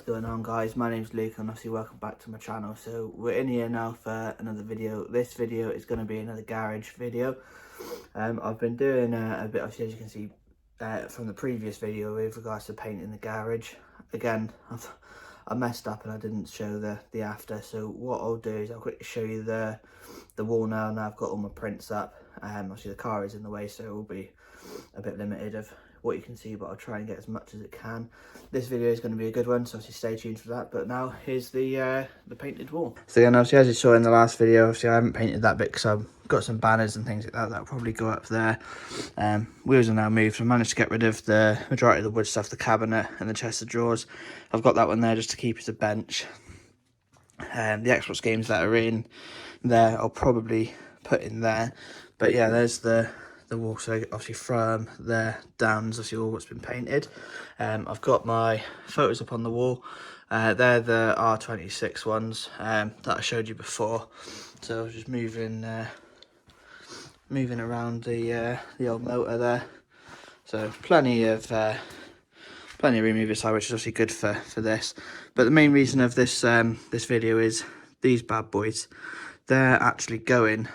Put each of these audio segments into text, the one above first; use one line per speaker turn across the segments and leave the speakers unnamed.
What's going on, guys? My name's Luke and obviously welcome back to my channel. So we're in here now for another video. This video is going to be another garage video. I've been doing a bit, obviously, as you can see from the previous video with regards to painting the garage. Again, I messed up and I didn't show the after, so what I'll do is I'll quickly show you the wall now. Now I've got all my prints up. Obviously the car is in the way, so it will be a bit limited of what you can see, but I'll try and get as much as it can. This video is going to be a good one, so obviously stay tuned for that. But now here's the painted wall. So again, obviously as you saw in the last video, obviously I haven't painted that bit because I've got some banners and things like that that'll probably go up there. Wheels are now moved, so I managed to get rid of the majority of the wood stuff, the cabinet and the chest of drawers. I've got that one there just to keep as a bench. The Xbox games that are in there I'll probably put in there. But yeah, there's the wall, so obviously from there down is obviously all what's been painted. I've got my photos up on the wall. They're the R26 ones that I showed you before. So I was just moving around the old motor there. So plenty of room either side, which is obviously good for this. But the main reason of this this video is these bad boys. They're actually going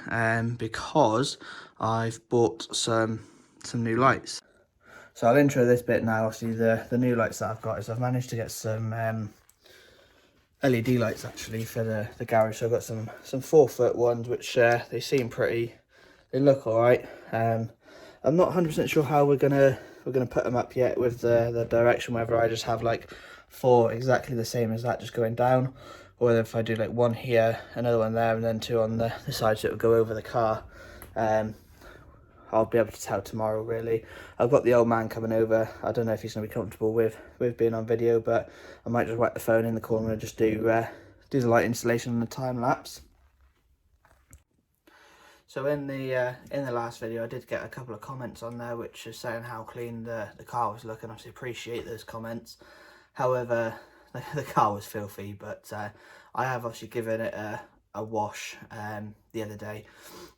because I've bought some new lights. So I'll intro this bit now. Obviously the new lights that I've got is I've managed to get some LED lights actually for the garage. So I've got some 4-foot ones, which they seem pretty, they look all right. I'm not 100% sure how we're gonna put them up yet with the direction, whether I just have like 4 exactly the same as that just going down, or if I do like one here, another one there, and then 2 on the side, so it will go over the car. I'll be able to tell tomorrow really. I've got the old man coming over. I don't know if he's going to be comfortable with being on video, but I might just whack the phone in the corner and just do the light installation and the time lapse. So in the last video I did get a couple of comments on there which is saying how clean the car was looking. Obviously appreciate those comments. However, the car was filthy, but I have obviously given it a wash the other day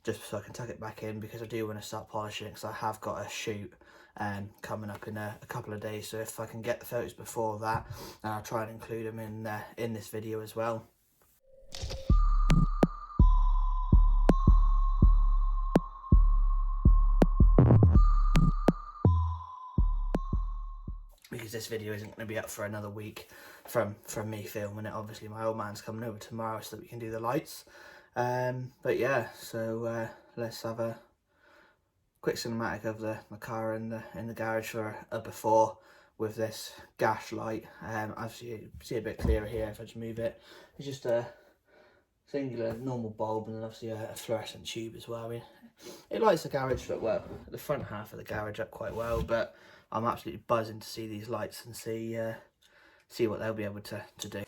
just so I can tuck it back in, because I do want to start polishing it, because I have got a shoot coming up in a couple of days. So if I can get the photos before that, then I'll try and include them in this video as well. Because this video isn't going to be up for another week from me filming it. Obviously my old man's coming over tomorrow so that we can do the lights. But yeah, so let's have a quick cinematic of the car in the garage for a before with this gas light. Obviously you see a bit clearer here if I just move it. It's just a singular normal bulb, and then obviously a fluorescent tube as well. I mean, it lights the garage up well, the front half of the garage up quite well, but I'm absolutely buzzing to see these lights and see what they'll be able to do.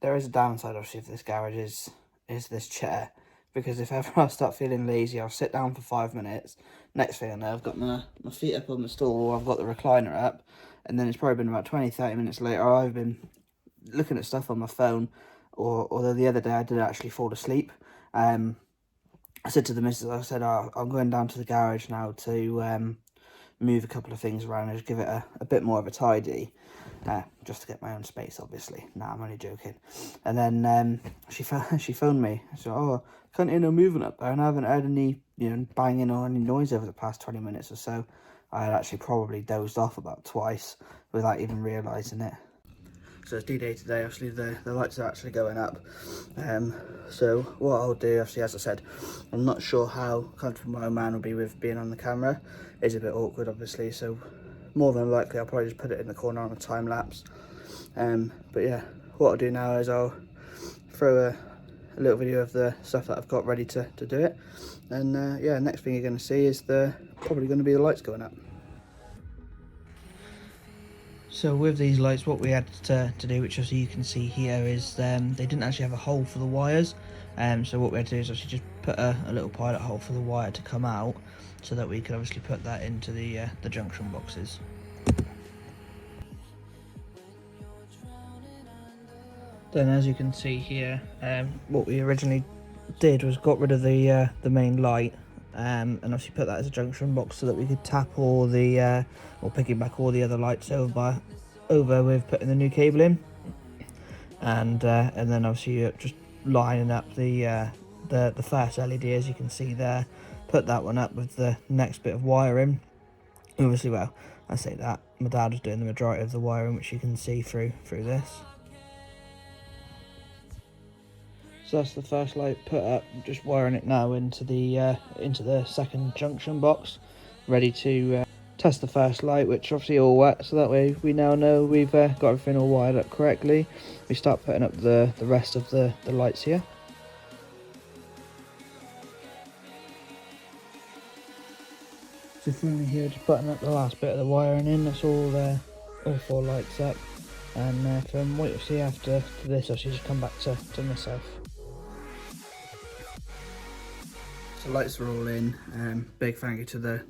There is a downside obviously of this garage is this chair, because if ever I start feeling lazy, I'll sit down for 5 minutes. Next thing I know, I've got my feet up on the stool, or I've got the recliner up, and then it's probably been about 20-30 minutes later I've been looking at stuff on my phone, or the other day I did actually fall asleep. I said to the missus, I said, oh, I'm going down to the garage now to move a couple of things around and just give it a bit more of a tidy. Just to get my own space, obviously. Nah, I'm only joking. And then she phoned me. I said, oh, can't hear no movement up there, and I haven't heard any banging or any noise over the past 20 minutes or so. I had actually probably dozed off about twice without even realising it. So it's D-Day today. Obviously the lights are actually going up. So what I'll do, obviously, as I said, I'm not sure how comfortable my own man will be with being on the camera. It's a bit awkward, obviously, so more than likely I'll probably just put it in the corner on a time lapse. But yeah, what I'll do now is I'll throw a little video of the stuff that I've got ready to do it, and yeah, next thing you're going to see is probably going to be the lights going up. So with these lights, what we had to do, which obviously you can see here, is they didn't actually have a hole for the wires. So what we had to do is actually just put a little pilot hole for the wire to come out, so that we could obviously put that into the junction boxes. Then, as you can see here, what we originally did was got rid of the main light, and obviously put that as a junction box so that we could tap all the or piggyback all the other lights over with putting the new cable in, and then obviously just lining up the first LED, as you can see there. Put that one up with the next bit of wiring. Obviously, well, I say that my dad was doing the majority of the wiring, which you can see through this. So that's the first light put up, just wiring it now into the second junction box, ready to test the first light, which obviously all works, so that way we now know we've got everything all wired up correctly. We start putting up the rest of the lights here. So finally here, just putting up the last bit of the wiring in. That's all 4 lights up, and from what you'll see after this, I'll just come back to myself. So lights are all in. Big thank you to the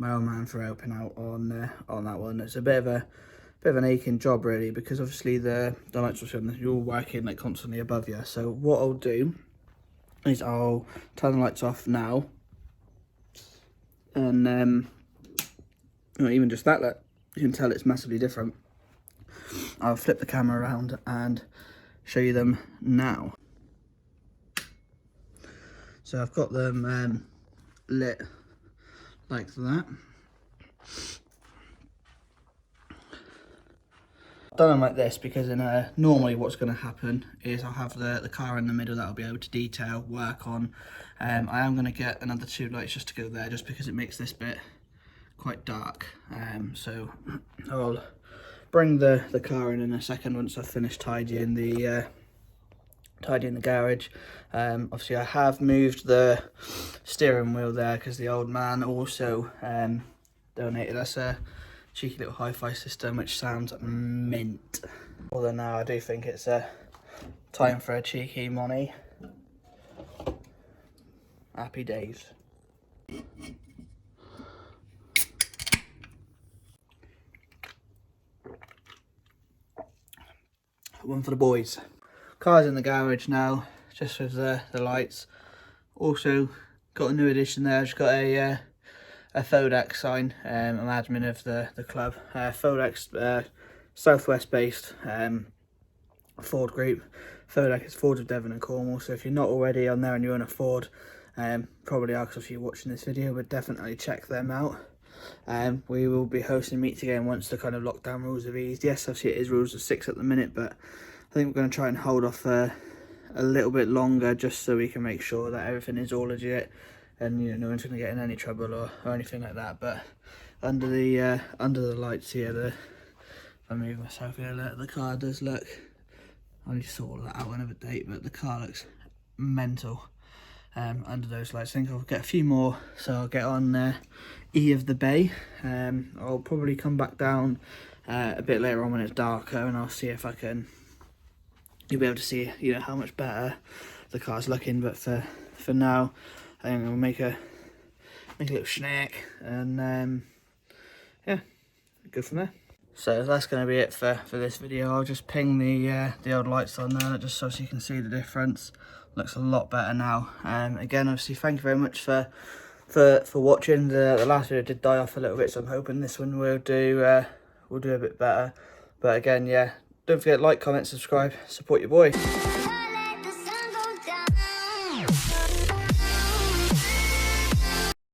mailman for helping out on that one. It's a bit of an aching job really, because obviously the lights are showing that you're working like constantly above you. So what I'll do is I'll turn the lights off now, and not even just that, look, you can tell it's massively different. I'll flip the camera around and show you them now. So I've got them lit like that. I've done them like this because normally what's going to happen is I'll have the car in the middle that I'll be able to detail, work on. I am going to get another 2 lights just to go there, just because it makes this bit quite dark. So I'll bring the car in a second once I've finished tidying the garage. Obviously I have moved the steering wheel there because the old man also donated us a cheeky little hi-fi system which sounds mint. Although now I do think it's time for a cheeky money. Happy days. One for the boys. Car's in the garage now, just with the lights. Also got a new addition there. Just got a Fodex sign. I'm admin of the club. Fodex, Southwest based Ford group. Fodex is Ford of Devon and Cornwall. So if you're not already on there and you own a Ford, probably are, because if you're watching this video, but definitely check them out. We will be hosting meets again once the kind of lockdown rules have eased. Yes, obviously it is rules of 6 at the minute, but I think we're going to try and hold off a little bit longer, just so we can make sure that everything is all legit and no one's going to get in any trouble or anything like that. But under the lights here, I move myself here, look, the car does look, I only saw that out another date, but the car looks mental under those lights. I think I'll get a few more, so I'll get on E of the Bay. I'll probably come back down a bit later on when it's darker, and I'll see if I can, you'll be able to see how much better the car's looking. But for now, I think I'll make a little snack, and yeah, go from there. So that's going to be it for this video. I'll just ping the old lights on there, just so you can see the difference. Looks a lot better now. Again, obviously, thank you very much for watching. The last video did die off a little bit, so I'm hoping this one will do a bit better. But again, yeah, don't forget to like, comment, subscribe, support your boy.